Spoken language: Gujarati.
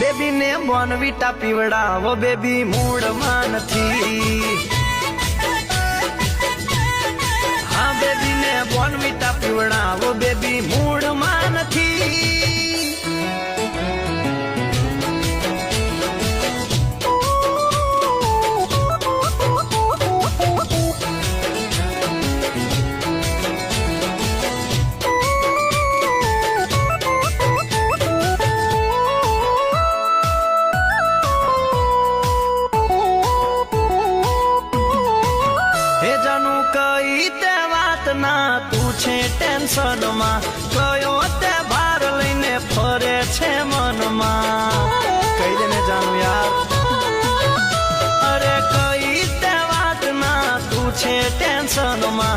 બેબી ને બોર્નવિટા પીવડાવો બેબી મૂડમાં નથી. હા બેબી ને બોર્નવિટા પીવડાવો બેબી મૂડમાં નથી. કઈ તે વાત ના તું છે ટેન્શન માં, કયો તે ભાર લઈને ફરે છે મનમાં. કહી દે ને જાનું યાર. અરે કઈ તે વાત ના તું છે ટેન્શન માં,